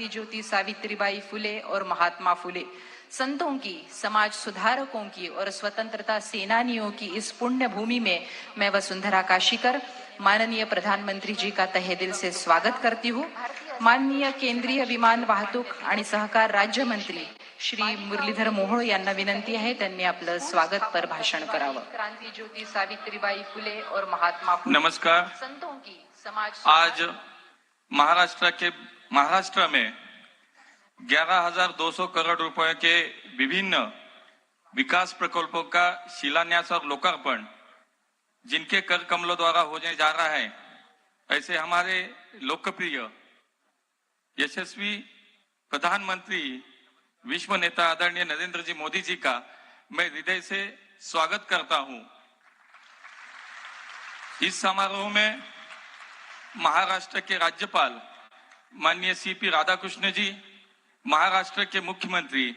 ज्योति सावित्रीबाई फुले और महात्मा फुले संतों की, समाज सुधारकों की और स्वतंत्रता सेनानियों की इस पुण्य भूमि में मैं वसुंधरा काशीकर माननीय प्रधानमंत्री जी का तहे दिल से स्वागत करती हूँ। माननीय केंद्रीय विमान वाहतूक आणि सहकार राज्य मंत्री श्री मुरलीधर मोहोळ यांना विनंती आहे त्यांनी आपलं स्वागत पर भाषण करावं। क्रांति ज्योति सावित्रीबाई फुले और महात्मा फुले। नमस्कार। संतों की, समाज आज महाराष्ट्र में 11,200 करोड़ रुपए के विभिन्न विकास प्रकल्पों का शिलान्यास और लोकार्पण जिनके कर कमलों द्वारा होने जा रहा है, ऐसे हमारे लोकप्रिय यशस्वी प्रधानमंत्री विश्व नेता आदरणीय नरेंद्र जी मोदी जी का मैं हृदय से स्वागत करता हूं। इस समारोह में महाराष्ट्र के राज्यपाल माननीय सीपी राधाकृष्ण जी, महाराष्ट्र के मुख्यमंत्री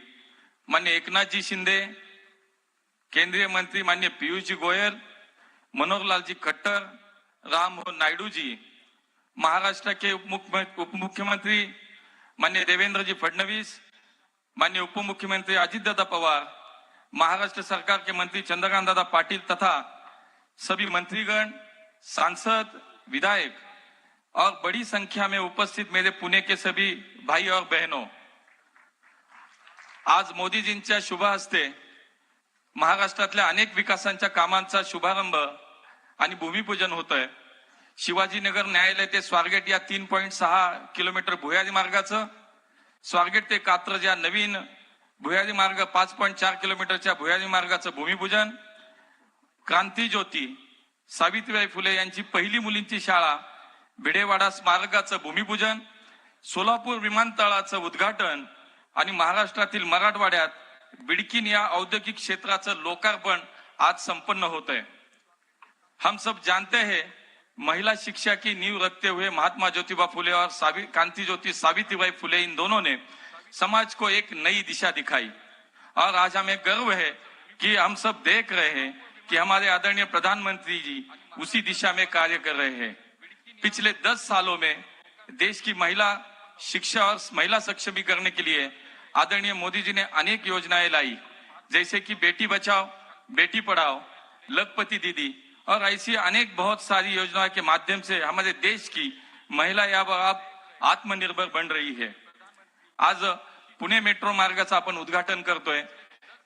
माननीय एकनाथ जी शिंदे, केंद्रीय मंत्री माननीय पीयूष जी गोयल, मनोहर लाल जी खट्टर, राम मोहन नायडू जी, महाराष्ट्र के उप मुख्यमंत्री माननीय देवेंद्र जी फडणवीस, माननीय उप मुख्यमंत्री अजित दादा पवार, महाराष्ट्र सरकार के मंत्री चंद्रकांत दादा पाटिल तथा सभी मंत्रीगण, सांसद, विधायक और बड़ी संख्या में उपस्थित मेरे पुणे के सभी भाई और बहनों, आज मोदीजींच्या शुभ हस्ते महाराष्ट्रातल्या अनेक विकासांच्या कामांचा शुभारंभ आणि भूमिपूजन होतंय। शिवाजीनगर न्यायालय ते स्वारगेट या 3.6 किलोमीटर भुयारी मार्गाचं, स्वारगेट ते कात्रज या नवीन भुयारी मार्ग 5.4 किलोमीटरच्या भुयारी मार्गाचं भूमिपूजन, क्रांती ज्योती सावित्रीबाई फुले यांची पहिली मुलींची शाळा भिडेवाडा स्मारकाचं भूमिपूजन, सोलापूर विमानतळाचं उद्घाटन आणि महाराष्ट्रातील मराठवाड्यात बिडकीन या औद्योगिक क्षेत्राचं लोकार्पण आज संपन्न होत है। हम सब जानते हैं महिला शिक्षा की नींव रखते हुए महात्मा ज्योतिबा फुले और क्रांति ज्योति सावित्रीबाई फुले इन दोनों ने समाज को एक नई दिशा दिखाई और आज हमें गर्व है कि हम सब देख रहे हैं कि हमारे आदरणीय प्रधानमंत्री जी उसी दिशा में कार्य कर रहे हैं। पिछले 10 सालों में देश की महिला शिक्षा और महिला सक्षमीकरण के लिए आदरणीय मोदी जी ने अनेक योजनाएं लाई, जैसे कि बेटी बचाओ बेटी पढ़ाओ, लखपति दीदी और ऐसी अनेक बहुत सारी योजनाओं के माध्यम से हमारे देश की महिला या अब आत्मनिर्भर बन रही है। आज पुणे मेट्रो मार्गाचं आपण उद्घाटन करतोय।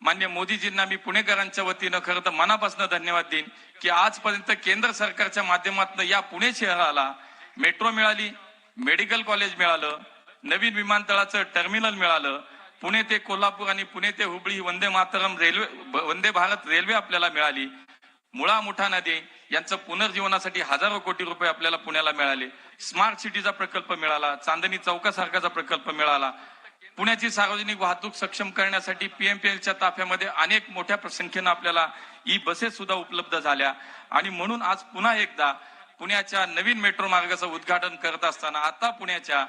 माननीय मोदीजींना मी पुणेकरांच्या वतीनं खरं तर मनापासून धन्यवाद देईन की आजपर्यंत केंद्र सरकारच्या माध्यमातून या पुणे शहराला मेट्रो मिळाली, मेडिकल कॉलेज मिळालं, नवीन विमानतळाचं टर्मिनल मिळालं, पुणे ते कोल्हापूर आणि पुणे ते हुबळी वंदे भारत रेल्वे आपल्याला मिळाली, मुळा मुठा नदी यांचं पुनर्जीवनासाठी हजारो कोटी रुपये आपल्याला पुण्याला मिळाले, स्मार्ट सिटीचा प्रकल्प मिळाला, चांदणी चौकासारखाचा प्रकल्प मिळाला, पुण्याची सार्वजनिक वाहतूक सक्षम करण्यासाठी पीएमपीएलच्या ताफ्यामध्ये अनेक मोठ्या संख्येने आपल्याला ई बसेस सुद्धा उपलब्ध झाल्या आणि म्हणून आज पुन्हा एकदा पुण्याच्या नवीन मेट्रो मार्गाचं उद्घाटन करत असताना आता पुण्याच्या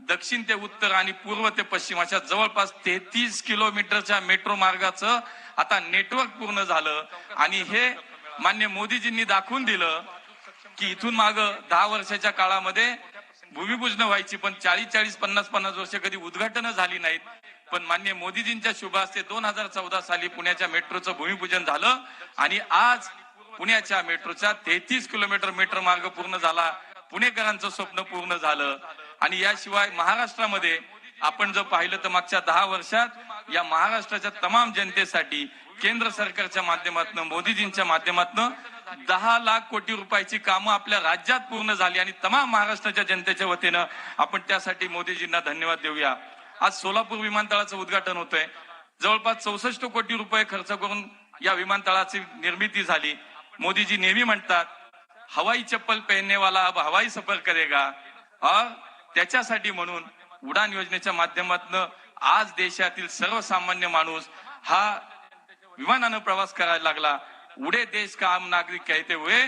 दक्षिण ते उत्तर आणि पूर्व ते पश्चिम अशा जवळपास 33 किलोमीटरच्या मेट्रो मार्गाचं आता नेटवर्क पूर्ण झालं आणि हे मान्य मोदीजींनी दाखवून दिलं की इथून माग 10 वर्षाच्या काळामध्ये भूमिपूजन व्हायची पण 40-40, 50-50 वर्ष कधी उद्घाटन झाली नाहीत, पण माननीय मोदीजींच्या शुभ हस्ते 2014 साली पुण्याच्या मेट्रोचं भूमिपूजन झालं आणि आज पुण्याच्या मेट्रोचा 33 किलोमीटर मेट्रो मार्ग पूर्ण झाला, पुणेकरांचं स्वप्न पूर्ण झालं। आणि याशिवाय महाराष्ट्रामध्ये आपण जर पाहिलं तर मागच्या 10 वर्षात या महाराष्ट्राच्या तमाम जनतेसाठी केंद्र सरकारच्या माध्यमातून मोदीजींच्या माध्यमातून 10 लाख कोटी रुपयाची कामं आपल्या राज्यात पूर्ण झाली आणि तमाम महाराष्ट्राच्या जनतेच्या वतीनं आपण त्यासाठी मोदीजींना धन्यवाद देऊया। आज सोलापूर विमानतळाचं उद्घाटन होतंय, जवळपास 64 कोटी रुपये खर्च करून या विमानतळाची निर्मिती झाली। मोदीजी नेहमी म्हणतात हवाई चप्पल पहनने वाला अब हवाई सफर करेगा और त्याच्यासाठी म्हणून उडान योजनेच्या माध्यमातून आज देशातील सर्वसामान्य माणूस हा विमानानं प्रवास करायला लागला। उड़े देश का आम नागरिक कहते हुए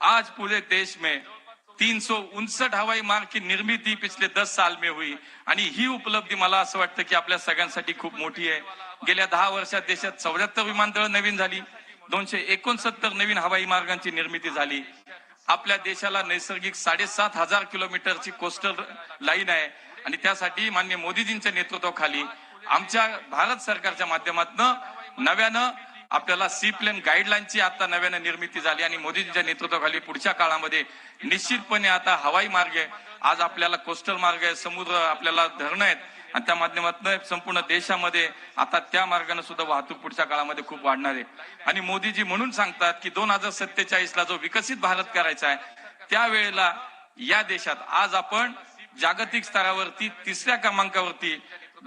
आज पूरे देश में 359 हवाई मार्ग की निर्मिती पिछले 10 साल में हुई आणि ही उपलब्धी मला असं वाटतं की आपल्या सगळ्यांसाठी खूप मोठी आहे। गेल्या 10 वर्षात देशात 74 विमानतळ नवीन झाली, 269 नवीन हवाई मार्गांची निर्मिती झाली। आपल्या देशाला नैसर्गिक 7,500 किलोमीटरची कोस्टल लाईन आहे आणि त्यासाठी माननीय मोदीजींच्या नेतृत्वाखाली आमच्या भारत सरकारच्या माध्यमातून नव्यानं आपल्याला सी प्लेन गाईडलाईनची आता नव्यानं निर्मिती झाली आणि मोदीजींच्या नेतृत्वाखाली पुढच्या काळामध्ये निश्चितपणे आता हवाई मार्ग आहे, आज आपल्याला कोस्टल मार्ग आहे, समुद्र आपल्याला धरणं आहेत आणि त्या माध्यमातून संपूर्ण देशामध्ये आता त्या मार्गाने सुद्धा वाहतूक पुढच्या काळामध्ये खूप वाढणार आहे. आणि मोदीजी म्हणून सांगतात की 2047ला जो विकसित भारत करायचा आहे त्यावेळेला या देशात आज आपण जागतिक स्तरावरती 3ऱ्या क्रमांकावरती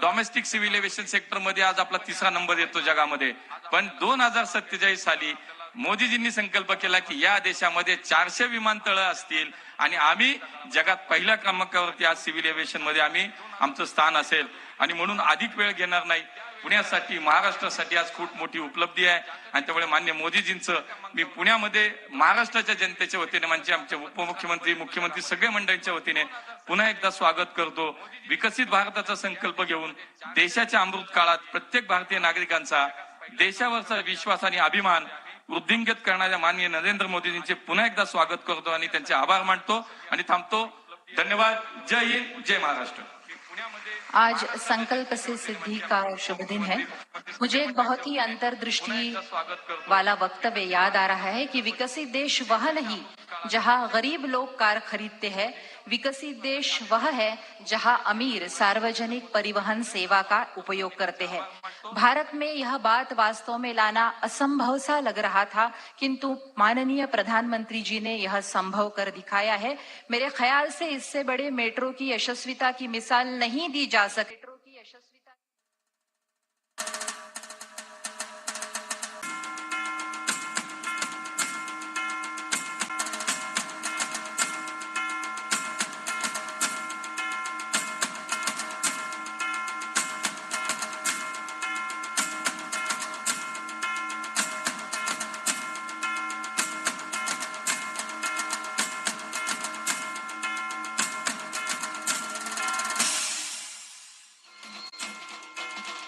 डोमेस्टिक सिव्हिल एव्हिएशन सेक्टर मध्ये आज आपला 3रा नंबर येतो जगामध्ये. पण 2047 साली मोदीजींनी संकल्प केला की या देशामध्ये 400 विमानतळं असतील आणि आम्ही जगात पहिल्या क्रमांकावरती आज सिव्हिल एव्हिएशन मध्ये आमचं स्थान असेल. आणि म्हणून अधिक वेळ घेणार नाही, पुण्यासाठी महाराष्ट्रासाठी आज खूप मोठी उपलब्धी आहे आणि त्यामुळे माननीय मोदीजींचं मी पुण्यामध्ये महाराष्ट्राच्या जनतेच्या वतीने म्हणजे आमचे उपमुख्यमंत्री मुख्यमंत्री सगळे मंडळींच्या वतीने पुन्हा एकदा स्वागत करतो. विकसित भारताचा संकल्प घेऊन देशाच्या अमृत काळात प्रत्येक भारतीय नागरिकांचा देशावरचा विश्वास आणि अभिमान वृद्धिंगत करणाऱ्या माननीय नरेंद्र मोदीजींचे पुन्हा एकदा स्वागत करतो आणि त्यांचे आभार मानतो आणि थांबतो. धन्यवाद. जय हिंद, जय महाराष्ट्र. आज संकल्प से सिद्धि का शुभ दिन है. मुझे एक बहुत ही अंतर्दृष्टि वाला वक्तव्य याद आ रहा है कि विकसित देश वह नहीं जहां गरीब लोग कार खरीदते हैं, विकसित देश वह है जहां अमीर सार्वजनिक परिवहन सेवा का उपयोग करते हैं. भारत में यह बात वास्तव में लाना असंभव सा लग रहा था, किंतु माननीय प्रधानमंत्री जी ने यह संभव कर दिखाया है. मेरे ख्याल से इससे बड़े मेट्रो की यशस्विता की मिसाल नहीं दी जा सकती.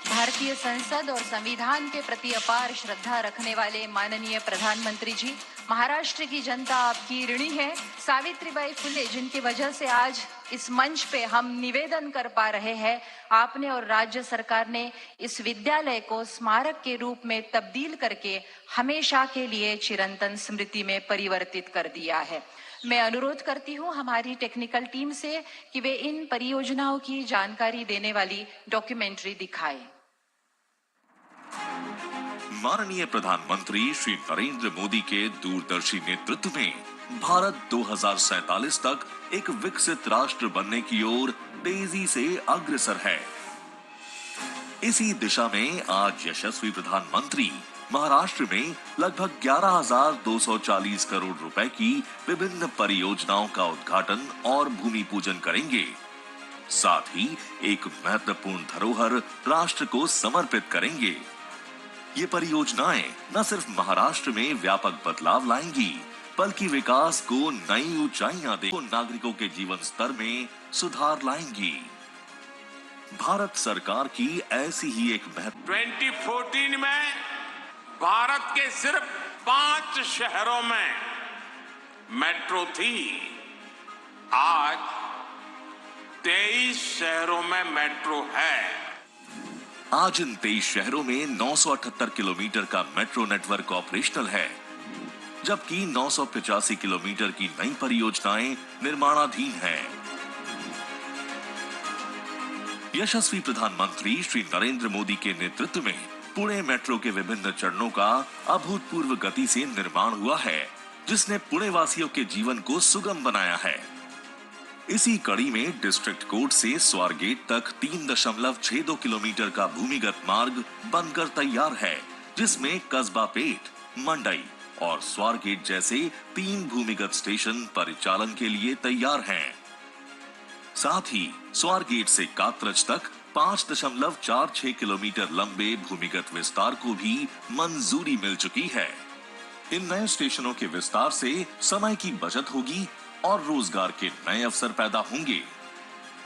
भारतीय संसद और संविधान के प्रति अपार श्रद्धा रखने वाले माननीय प्रधानमंत्री जी, महाराष्ट्र की जनता आपकी ऋणी है. सावित्रीबाई फुले जिनकी वजह से आज इस मंच पे हम निवेदन कर पा रहे हैं, आपने और राज्य सरकार ने इस विद्यालय को स्मारक के रूप में तब्दील करके हमेशा के लिए चिरंतन स्मृति में परिवर्तित कर दिया है. मैं अनुरोध करती हूं हमारी टेक्निकल टीम से कि वे इन परियोजनाओं की जानकारी देने वाली डॉक्यूमेंट्री दिखाएं. माननीय प्रधानमंत्री श्री नरेंद्र मोदी के दूरदर्शी नेतृत्व में भारत 2047 तक एक विकसित राष्ट्र बनने की ओर तेजी से अग्रसर है. इसी दिशा में आज यशस्वी प्रधानमंत्री महाराष्ट्र में लगभग 11,240 करोड़ रुपए की विभिन्न परियोजनाओं का उद्घाटन और भूमि पूजन करेंगे. साथ ही एक महत्वपूर्ण धरोहर राष्ट्र को समर्पित करेंगे. ये परियोजनाएं न सिर्फ महाराष्ट्र में व्यापक बदलाव लाएंगी, बल्कि विकास को नई ऊंचाइयां देकर नागरिकों के जीवन स्तर में सुधार लाएंगी. भारत सरकार की ऐसी ही एक 2014 में भारत के सिर्फ 5 शहरों में मेट्रो थी. आज 23 शहरों में मेट्रो है. आज इन 23 शहरों में 978 किलोमीटर का मेट्रो नेटवर्क ऑपरेशनल है, जबकि 985 किलोमीटर की नई परियोजनाएं निर्माणाधीन हैं. यशस्वी प्रधानमंत्री श्री नरेंद्र मोदी के नेतृत्व में पुणे मेट्रो के विभिन्न चरणों का अभूतपूर्व गति से निर्माण हुआ है, जिसने पुणे वासियों के जीवन को सुगम बनाया है. इसी कड़ी में डिस्ट्रिक्ट कोर्ट से स्वारगेट तक 3.62 किलोमीटर का भूमिगत मार्ग बनकर तैयार है, जिसमें कस्बा पेट, मंडई और स्वारगेट जैसे 3 भूमिगत स्टेशन परिचालन के लिए तैयार हैं. साथ ही स्वारगेट से कात्रज तक 5.46 किलोमीटर लंबे भूमिगत विस्तार को भी मंजूरी मिल चुकी है. इन नए स्टेशनों के विस्तार से समय की बचत होगी और रोजगार के नए अवसर पैदा होंगे.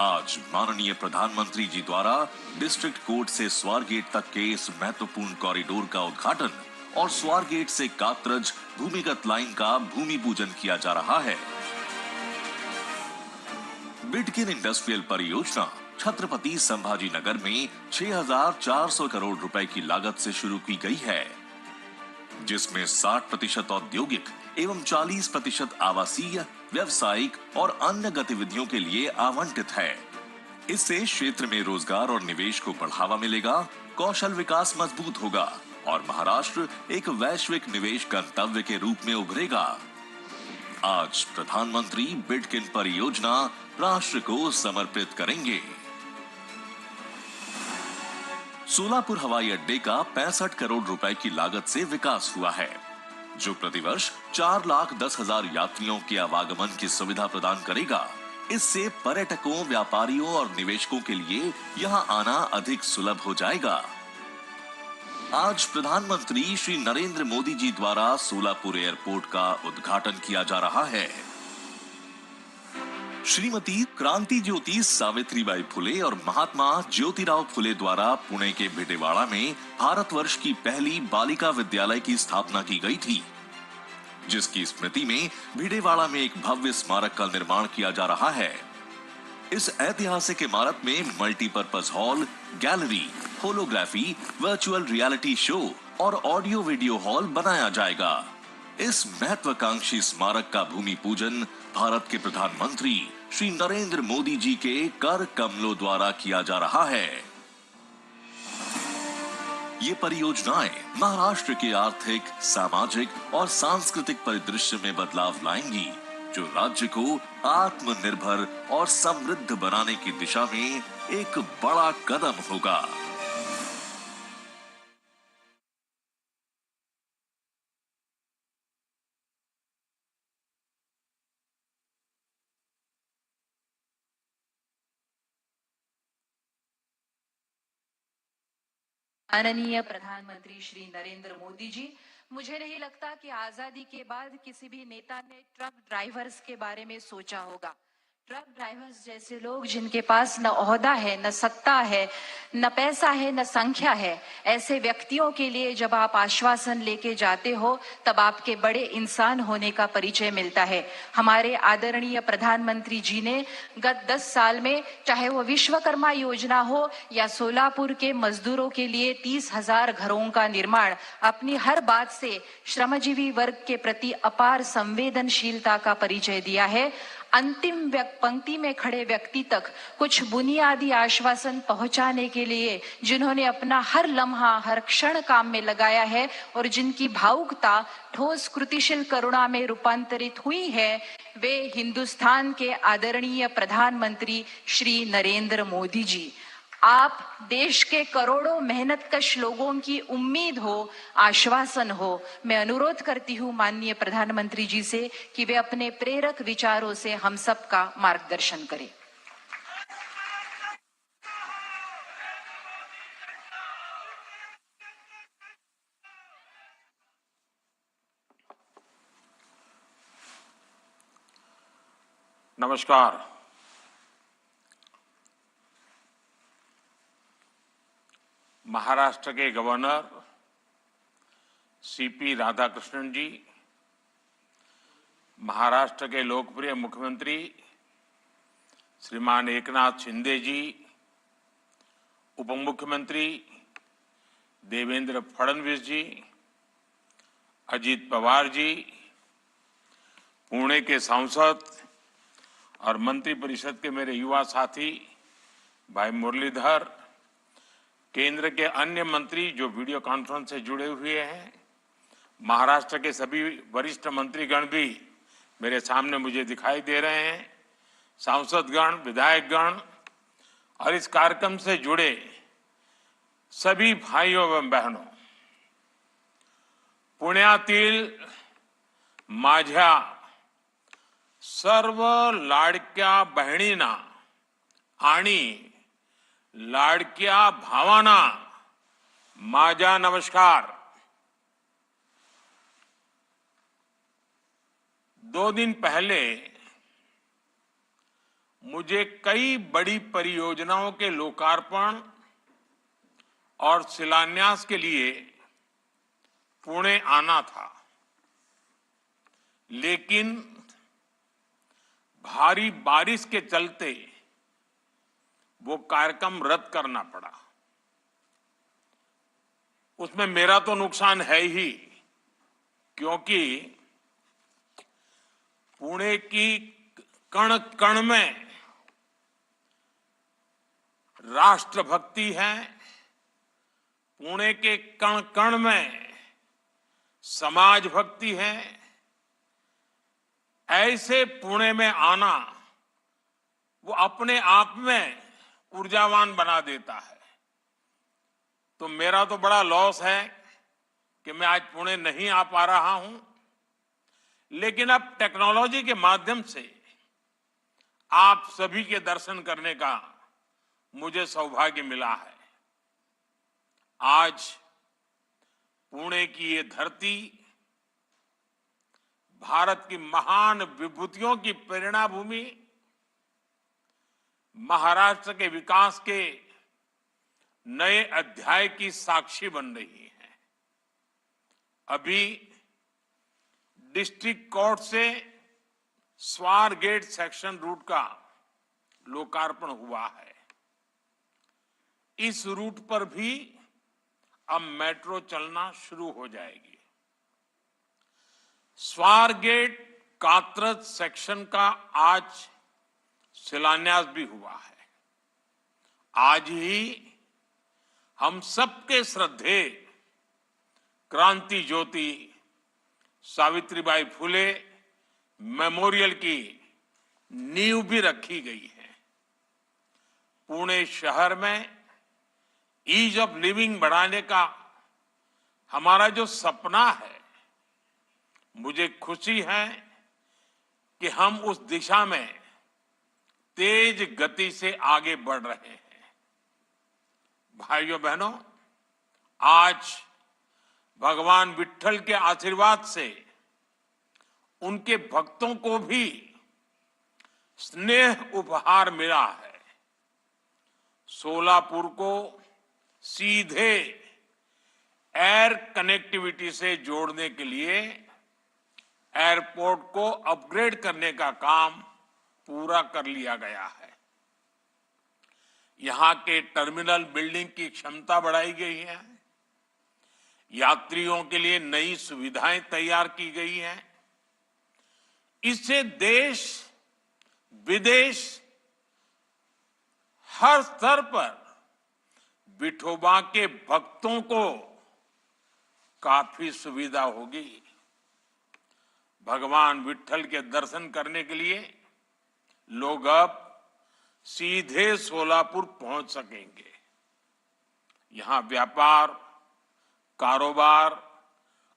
आज माननीय प्रधानमंत्री जी द्वारा डिस्ट्रिक्ट कोर्ट से स्वारगेट तक के इस महत्वपूर्ण कॉरिडोर का उद्घाटन और स्वारगेट से कात्रज भूमिगत लाइन का भूमि पूजन किया जा रहा है. बिडकिन इंडस्ट्रियल परियोजना छत्रपति संभाजीनगर में 6,400 करोड़ रुपए की लागत से शुरू की गई है, जिसमें 60% औद्योगिक एवं 40% आवासीय, व्यावसायिक और अन्य गतिविधियों के लिए आवंटित है। इससे क्षेत्र में रोजगार और निवेश को बढ़ावा मिलेगा, कौशल विकास मजबूत होगा और महाराष्ट्र एक वैश्विक निवेश गंतव्य के रूप में उभरेगा। आज प्रधानमंत्री बिडकिन परियोजना राष्ट्र को समर्पित करेंगे। सोलापुर हवाई अड्डे का 65 करोड़ रुपए की लागत से विकास हुआ है, जो प्रतिवर्ष 4,10,000 यात्रियों के आवागमन की सुविधा प्रदान करेगा। इससे पर्यटकों, व्यापारियों और निवेशकों के लिए यहां आना अधिक सुलभ हो जाएगा। आज प्रधानमंत्री श्री नरेंद्र मोदी जी द्वारा सोलापुर एयरपोर्ट का उद्घाटन किया जा रहा है। श्रीमती क्रांति ज्योति सावित्रीबाई फुले और महात्मा ज्योतिराव फुले द्वारा पुणे के भिडेवाड़ा में भारतवर्ष की पहली बालिका विद्यालय की स्थापना की गई थी, जिसकी स्मृति में भिडेवाड़ा में एक भव्य स्मारक का निर्माण किया जा रहा है। इस ऐतिहासिक इमारत में multipurpose hall, gallery, holography, virtual reality show और ऑडियो वीडियो हॉल बनाया जाएगा। इस महत्वाकांक्षी स्मारक का भूमि पूजन भारत के प्रधानमंत्री श्री नरेंद्र मोदी जी के कर कमलों द्वारा किया जा रहा है। ये परियोजनाएं महाराष्ट्र के आर्थिक, सामाजिक और सांस्कृतिक परिदृश्य में बदलाव लाएंगी, जो राज्य को आत्मनिर्भर और समृद्ध बनाने की दिशा में एक बड़ा कदम होगा। माननीय प्रधानमंत्री श्री नरेंद्र मोदी जी, मुझे नहीं लगता कि आजादी के बाद किसी भी नेता ने ट्रक ड्राइवर्स के बारे में सोचा होगा। ट्रक ड्राइवर्स जैसे लोग जिनके पास न ओहदा है, न सत्ता है, न पैसा है, न संख्या है, ऐसे व्यक्तियों के लिए जब आप आश्वासन लेके जाते हो तब आपके बड़े इंसान होने का परिचय मिलता है। हमारे आदरणीय प्रधानमंत्री जी ने गत 10 साल में, चाहे वो विश्वकर्मा योजना हो या सोलापुर के मजदूरों के लिए 30,000 घरों का निर्माण, अपनी हर बात से श्रमजीवी वर्ग के प्रति अपार संवेदनशीलता का परिचय दिया है। अंतिम पंक्ति में खड़े व्यक्ति तक कुछ बुनियादी आश्वासन पहुंचाने के लिए जिन्होंने अपना हर लम्हा, हर क्षण काम में लगाया है और जिनकी भावुकता ठोस कृतिशील करुणा में रूपांतरित हुई है, वे हिंदुस्तान के आदरणीय प्रधानमंत्री श्री नरेंद्र मोदी जी। आप देश के करोड़ों मेहनतकश लोगों की उम्मीद हो, आश्वासन हो। मैं अनुरोध करती हूँ माननीय प्रधानमंत्री जी से कि वे अपने प्रेरक विचारों से हम सब का मार्गदर्शन करें। नमस्कार। महाराष्ट्र के गवर्नर सीपी राधाकृष्णन जी, महाराष्ट्र के लोकप्रिय मुख्यमंत्री श्रीमान एकनाथ शिंदे जी, उप मुख्यमंत्री देवेंद्र फडणवीस जी, अजीत पवार जी, पुणे के सांसद और मंत्री परिषद के मेरे युवा साथी भाई मुरलीधर, केंद्र के अन्य मंत्री जो वीडियो कॉन्फ्रेंस से जुड़े हुए हैं, महाराष्ट्र के सभी वरिष्ठ मंत्रीगण भी मेरे सामने मुझे दिखाई दे रहे हैं, सांसदगण, विधायकगण और इस कार्यक्रम से जुड़े सभी भाइयों एवं बहनों, पुण्यातील माझ्या सर्व लाडक्या बहिणींना आणि लाडक्या भावांना माझा नमस्कार। 2 दिन पहले मुझे कई बड़ी परियोजनाओं के लोकार्पण और शिलान्यास के लिए पुणे आना था, लेकिन भारी बारिश के चलते वो कार्यक्रम रद्द करना पड़ा। उसमें मेरा तो नुकसान है ही, क्योंकि पुणे की कण कण में राष्ट्रभक्ति है, पुणे के कण कण में समाज भक्ति है। ऐसे पुणे में आना वो अपने आप में ऊर्जावान बना देता है। तो मेरा तो बड़ा लॉस है कि मैं आज पुणे नहीं आ पा रहा हूं, लेकिन अब टेक्नोलॉजी के माध्यम से आप सभी के दर्शन करने का मुझे सौभाग्य मिला है। आज पुणे की ये धरती भारत की महान विभूतियों की प्रेरणा भूमि, महाराष्ट्र के विकास के नए अध्याय की साक्षी बन रही है। अभी डिस्ट्रिक्ट कोर्ट से स्वारगेट सेक्शन रूट का लोकार्पण हुआ है। इस रूट पर भी अब मेट्रो चलना शुरू हो जाएगी। स्वारगेट कात्रज सेक्शन का आज शिलान्यास भी हुआ है। आज ही हम सबके श्रद्धेय क्रांति ज्योति सावित्रीबाई फुले मेमोरियल की नींव भी रखी गई है। पुणे शहर में ईज ऑफ लिविंग बढ़ाने का हमारा जो सपना है, मुझे खुशी है कि हम उस दिशा में तेज गति से आगे बढ़ रहे हैं। भाइयों बहनों, आज भगवान विट्ठल के आशीर्वाद से उनके भक्तों को भी स्नेह उपहार मिला है। सोलापुर को सीधे एयर कनेक्टिविटी से जोड़ने के लिए एयरपोर्ट को अपग्रेड करने का काम पूरा कर लिया गया है। यहां के टर्मिनल बिल्डिंग की क्षमता बढ़ाई गई है। यात्रियों के लिए नई सुविधाएं तैयार की गई हैं। इससे देश विदेश हर स्तर पर विठोबा के भक्तों को काफी सुविधा होगी। भगवान विट्ठल के दर्शन करने के लिए लोग अब सीधे सोलापुर पहुंच सकेंगे। यहां व्यापार, कारोबार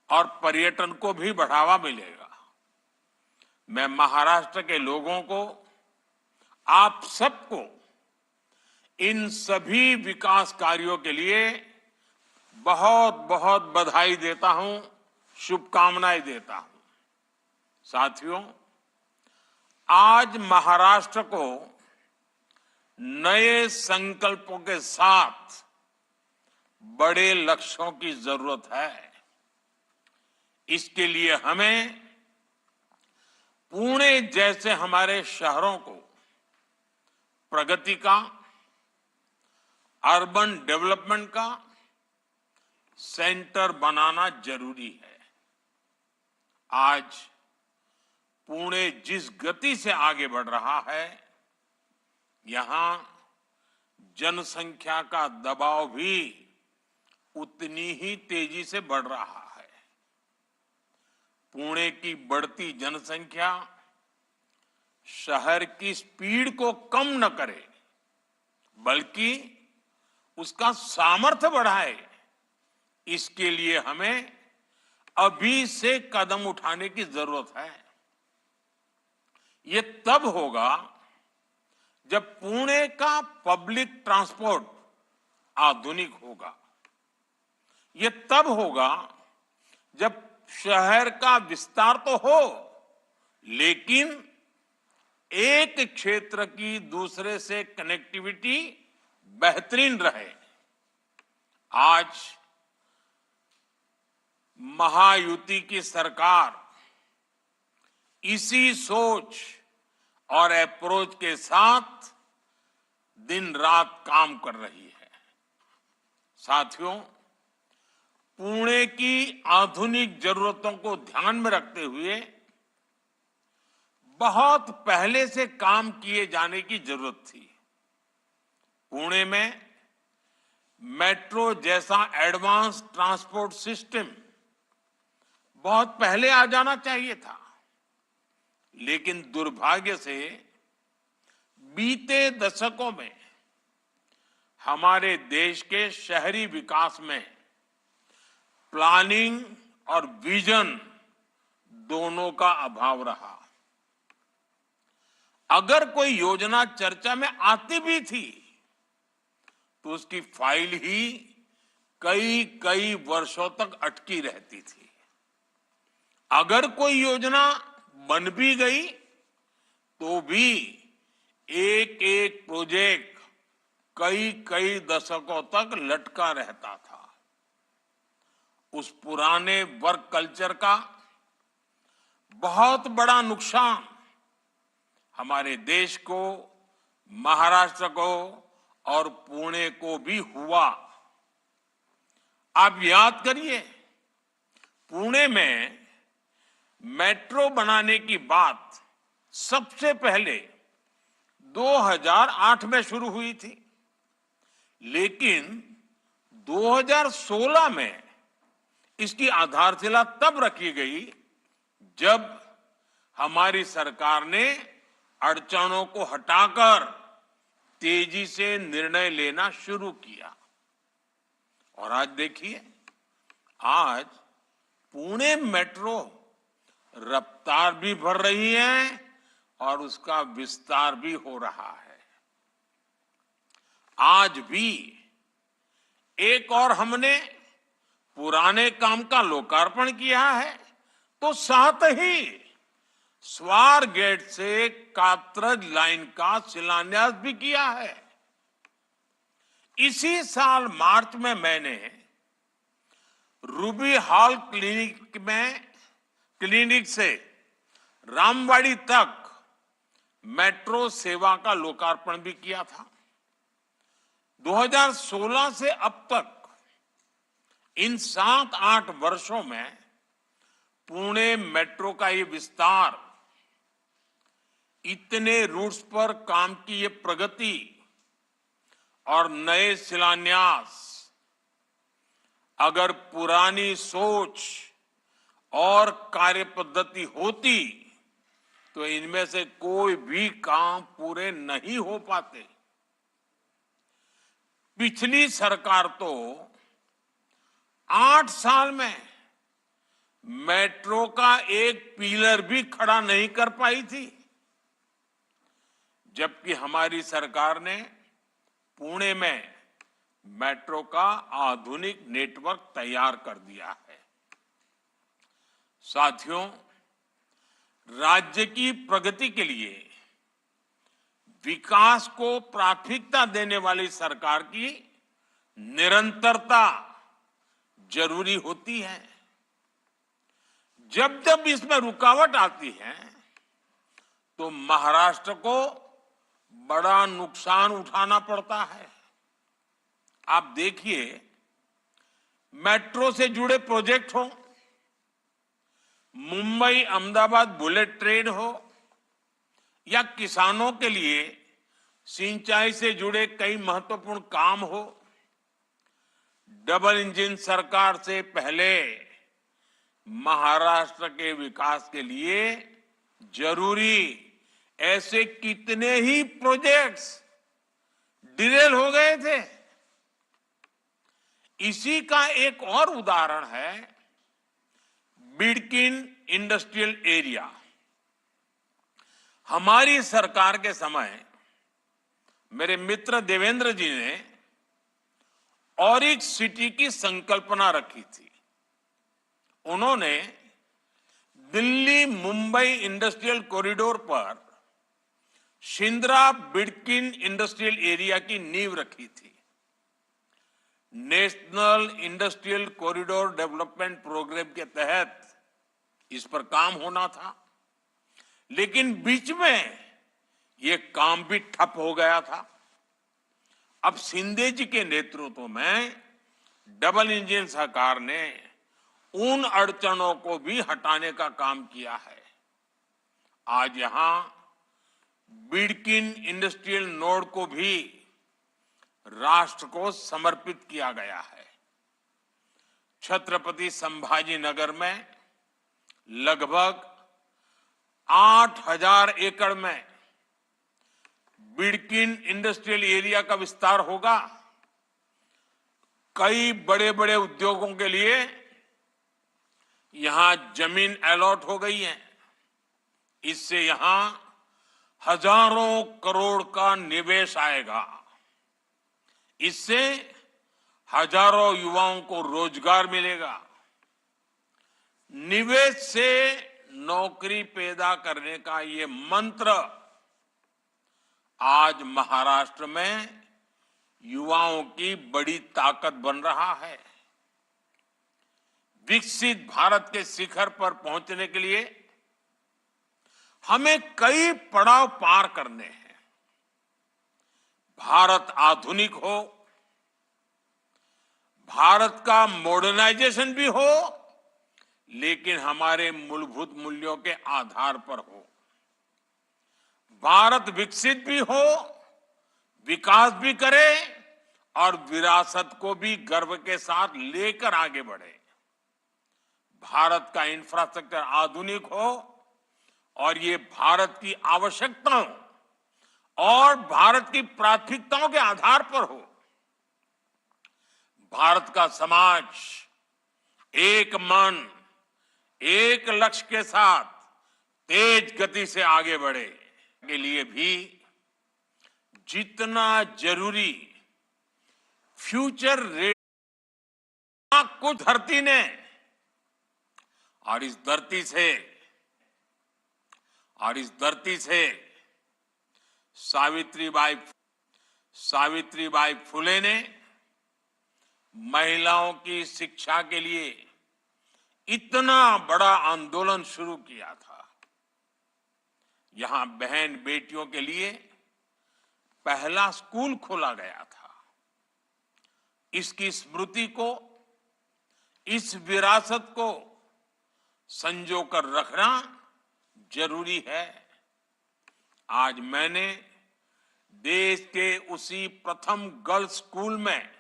और पर्यटन को भी बढ़ावा मिलेगा। मैं महाराष्ट्र के लोगों को, आप सबको इन सभी विकास कार्यों के लिए बहुत बहुत बधाई देता हूं, शुभकामनाएं देता हूं। साथियों, आज महाराष्ट्र को नए संकल्पों के साथ बड़े लक्ष्यों की जरूरत है। इसके लिए हमें पुणे जैसे हमारे शहरों को प्रगति का, अर्बन डेवलपमेंट का सेंटर बनाना जरूरी है। आज पुणे जिस गति से आगे बढ़ रहा है, यहां जनसंख्या का दबाव भी उतनी ही तेजी से बढ़ रहा है। पुणे की बढ़ती जनसंख्या शहर की स्पीड को कम न करे, बल्कि उसका सामर्थ्य बढ़ाए। इसके लिए हमें अभी से कदम उठाने की जरूरत है। ये तब होगा जब पुणे का पब्लिक ट्रांसपोर्ट आधुनिक होगा। ये तब होगा जब शहर का विस्तार तो हो, लेकिन एक क्षेत्र की दूसरे से कनेक्टिविटी बेहतरीन रहे। आज महायुति की सरकार इसी सोच और अप्रोच के साथ दिन रात काम कर रही है। साथियों, पुणे की आधुनिक जरूरतों को ध्यान में रखते हुए बहुत पहले से काम किए जाने की जरूरत थी। पुणे में मेट्रो जैसा एडवांस ट्रांसपोर्ट सिस्टम बहुत पहले आ जाना चाहिए था, लेकिन दुर्भाग्य से बीते दशकों में हमारे देश के शहरी विकास में प्लानिंग और विजन दोनों का अभाव रहा। अगर कोई योजना चर्चा में आती भी थी तो उसकी फाइल ही कई कई वर्षों तक अटकी रहती थी। अगर कोई योजना बन भी गई तो भी एक एक प्रोजेक्ट कई कई दशकों तक लटका रहता था। उस पुराने वर्क कल्चर का बहुत बड़ा नुकसान हमारे देश को, महाराष्ट्र को और पुणे को भी हुआ। आप याद करिए, पुणे में मेट्रो बनाने की बात सबसे पहले 2008 में शुरू हुई थी, लेकिन 2016 में इसकी आधारशिला तब रखी गई जब हमारी सरकार ने अड़चनों को हटाकर तेजी से निर्णय लेना शुरू किया। और आज देखिए, आज पुणे मेट्रो रफ्तार भी बढ़ रही है और उसका विस्तार भी हो रहा है। आज भी एक और हमने पुराने काम का लोकार्पण किया है, तो साथ ही स्वारगेट से कात्रज लाइन का शिलान्यास भी किया है। इसी साल मार्च में मैंने रूबी हॉल क्लिनिक से रामवाड़ी तक मेट्रो सेवा का लोकार्पण भी किया था। 2016 से अब तक इन 7-8 वर्षों में पुणे मेट्रो का ये विस्तार, इतने रूट्स पर काम की ये प्रगति और नए शिलान्यास, अगर पुरानी सोच और कार्य पद्धति होती तो इनमें से कोई भी काम पूरे नहीं हो पाते। पिछली सरकार तो 8 साल में मेट्रो का एक पिलर भी खड़ा नहीं कर पाई थी, जबकि हमारी सरकार ने पुणे में मेट्रो का आधुनिक नेटवर्क तैयार कर दिया है। साथियों, राज्य की प्रगति के लिए विकास को प्राथमिकता देने वाली सरकार की निरंतरता जरूरी होती है। जब जब इसमें रुकावट आती है तो महाराष्ट्र को बड़ा नुकसान उठाना पड़ता है। आप देखिए, मेट्रो से जुड़े प्रोजेक्ट हो, मुंबई अहमदाबाद बुलेट ट्रेन हो, या किसानों के लिए सिंचाई से जुड़े कई महत्वपूर्ण काम हो, डबल इंजन सरकार से पहले महाराष्ट्र के विकास के लिए जरूरी ऐसे कितने ही प्रोजेक्ट्स डिलेल हो गए थे। इसी का एक और उदाहरण है बिडकिन इंडस्ट्रियल एरिया। हमारी सरकार के समय मेरे मित्र देवेंद्र जी ने ऑरिक सिटी की संकल्पना रखी थी। उन्होंने दिल्ली मुंबई इंडस्ट्रियल कॉरिडोर पर शिंद्रा बिडकिन इंडस्ट्रियल एरिया की नींव रखी थी। National industrial corridor development programme के तहत इस पर काम होना था, लेकिन बीच में ये काम भी ठप हो गया था। अब शिंदे जी के नेतृत्व में डबल इंजन सरकार ने उन अड़चनों को भी हटाने का काम किया है। आज यहां बिडकिन इंडस्ट्रियल नोड को भी राष्ट्र को समर्पित किया गया है। छत्रपति संभाजी नगर में लगभग 8,000 एकड़ में बिडकिन इंडस्ट्रियल एरिया का विस्तार होगा। कई बड़े बड़े उद्योगों के लिए यहां जमीन अलॉट हो गई है। इससे यहां हजारों करोड़ का निवेश आएगा। इससे हजारों युवाओं को रोजगार मिलेगा। निवेश से नौकरी पैदा करने का ये मंत्र आज महाराष्ट्र में युवाओं की बड़ी ताकत बन रहा है। विकसित भारत के शिखर पर पहुंचने के लिए हमें कई पड़ाव पार करने हैं। भारत आधुनिक हो, भारत का मॉडर्नाइजेशन भी हो, लेकिन हमारे मूलभूत मूल्यों के आधार पर हो। भारत विकसित भी हो, विकास भी करे और विरासत को भी गर्व के साथ लेकर आगे बढ़े। भारत का इंफ्रास्ट्रक्चर आधुनिक हो और ये भारत की आवश्यकताओं और भारत की प्राथमिकताओं के आधार पर हो। भारत का समाज एक मन, एक लक्ष्य के साथ तेज गति से आगे बढ़े के लिए भी जितना जरूरी फ्यूचर रेट कुछ धरती ने और इस धरती से सावित्रीबाई फुले ने महिलाओं की शिक्षा के लिए इतना बड़ा आंदोलन शुरू किया था। यहां बहन बेटियों के लिए पहला स्कूल खोला गया था। इसकी स्मृति को, इस विरासत को संजो कर रखना जरूरी है। आज मैंने देश के उसी प्रथम गर्ल्स स्कूल में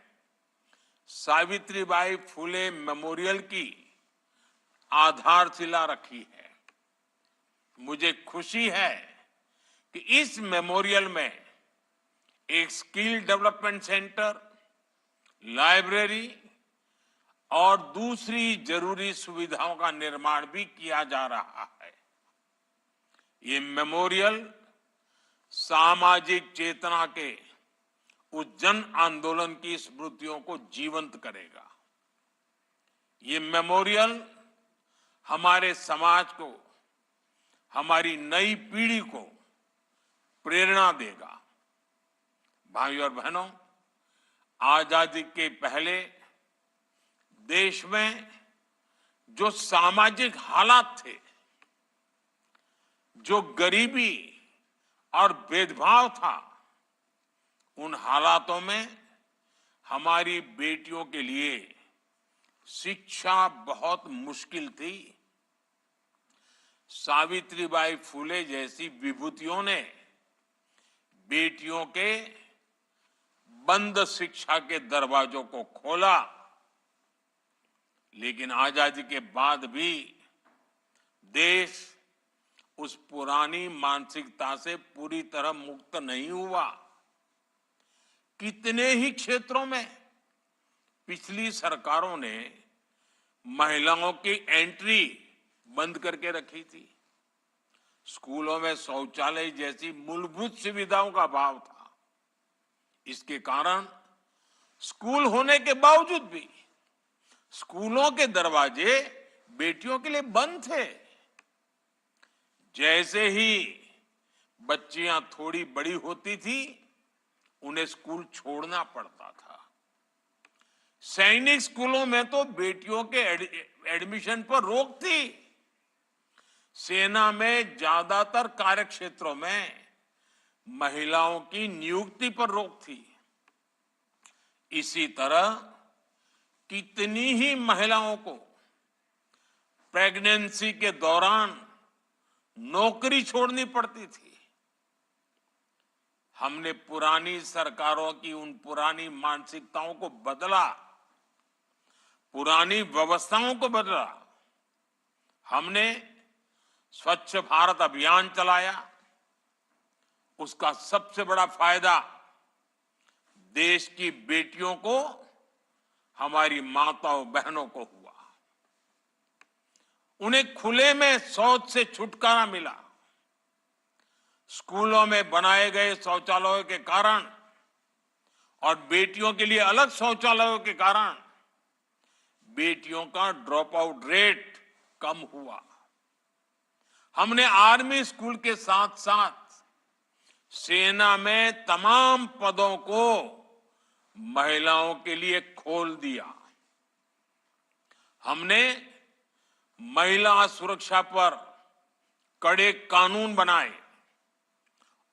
सावित्रीबाई फुले मेमोरियल की आधारशिला रखी है। मुझे खुशी है कि इस मेमोरियल में एक स्किल डेवलपमेंट सेंटर, लाइब्रेरी और दूसरी जरूरी सुविधाओं का निर्माण भी किया जा रहा है। ये मेमोरियल सामाजिक चेतना के उस जन आंदोलन की स्मृतियों को जीवंत करेगा। ये मेमोरियल हमारे समाज को, हमारी नई पीढ़ी को प्रेरणा देगा। भाइयों और बहनों, आजादी के पहले देश में जो सामाजिक हालात थे, जो गरीबी और भेदभाव था, उन हालातों में हमारी बेटियों के लिए शिक्षा बहुत मुश्किल थी। सावित्रीबाई फुले जैसी विभूतियों ने बेटियों के बंद शिक्षा के दरवाजों को खोला। लेकिन आजादी के बाद भी देश उस पुरानी मानसिकता से पूरी तरह मुक्त नहीं हुआ। कितने ही क्षेत्रों में पिछली सरकारों ने महिलाओं की एंट्री बंद करके रखी थी। स्कूलों में शौचालय जैसी मूलभूत सुविधाओं का अभाव था। इसके कारण स्कूल होने के बावजूद भी स्कूलों के दरवाजे बेटियों के लिए बंद थे। जैसे ही बच्चियां थोड़ी बड़ी होती थी, उन्हें स्कूल छोड़ना पड़ता था। सैनिक स्कूलों में तो बेटियों के एडमिशन पर रोक थी। सेना में ज्यादातर कार्य क्षेत्रों में महिलाओं की नियुक्ति पर रोक थी। इसी तरह कितनी ही महिलाओं को प्रेगनेंसी के दौरान नौकरी छोड़नी पड़ती थी। हमने पुरानी सरकारों की उन पुरानी मानसिकताओं को बदला, पुरानी व्यवस्थाओं को बदला। हमने स्वच्छ भारत अभियान चलाया। उसका सबसे बड़ा फायदा देश की बेटियों को, हमारी माताओं बहनों को हुआ। उन्हें खुले में शौच से छुटकारा मिला। स्कूलों में बनाए गए शौचालयों के कारण और बेटियों के लिए अलग शौचालयों के कारण बेटियों का ड्रॉप आउट रेट कम हुआ। हमने आर्मी स्कूल के साथ साथ सेना में तमाम पदों को महिलाओं के लिए खोल दिया। हमने महिला सुरक्षा पर कड़े कानून बनाए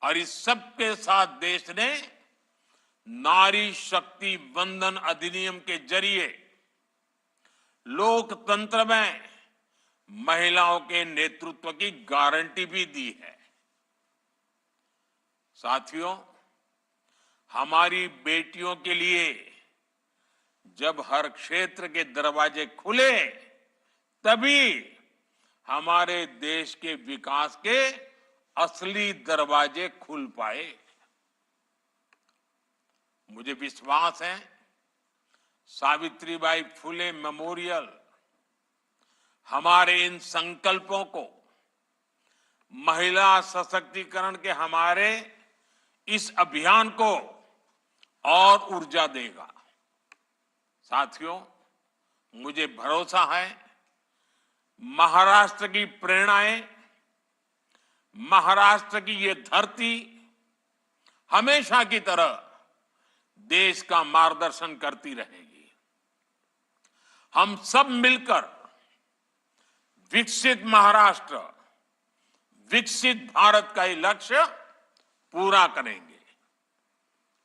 और इस सब के साथ देश ने नारी शक्ति वंदन अधिनियम के जरिए लोकतंत्र में महिलाओं के नेतृत्व की गारंटी भी दी है। साथियों, हमारी बेटियों के लिए जब हर क्षेत्र के दरवाजे खुले, तभी हमारे देश के विकास के असली दरवाजे खुल पाए। मुझे विश्वास है सावित्रीबाई फुले मेमोरियल हमारे इन संकल्पों को, महिला सशक्तिकरण के हमारे इस अभियान को और ऊर्जा देगा। साथियों, मुझे भरोसा है महाराष्ट्र की प्रेरणाएं, महाराष्ट्र की ये धरती हमेशा की तरह देश का मार्गदर्शन करती रहेगी। हम सब मिलकर विकसित महाराष्ट्र, विकसित भारत का ये लक्ष्य पूरा करेंगे।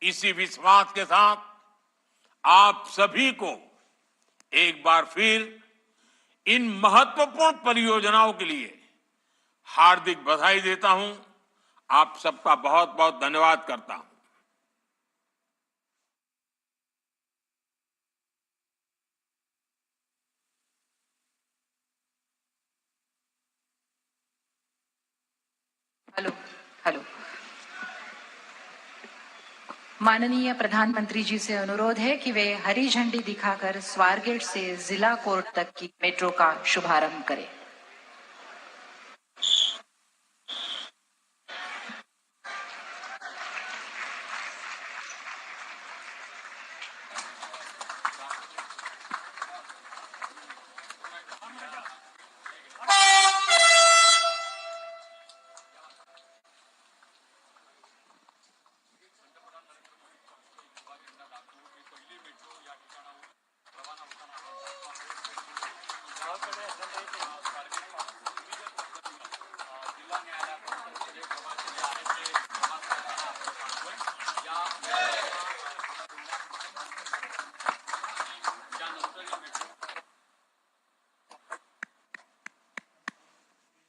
इसी विश्वास के साथ आप सभी को एक बार फिर इन महत्वपूर्ण परियोजनाओं के लिए हार्दिक बधाई देता हूं। आप सबका बहुत बहुत धन्यवाद करता हूं। हेलो। माननीय प्रधानमंत्री जी से अनुरोध है कि वे हरी झंडी दिखाकर स्वारगेट से जिला कोर्ट तक की मेट्रो का शुभारंभ करें।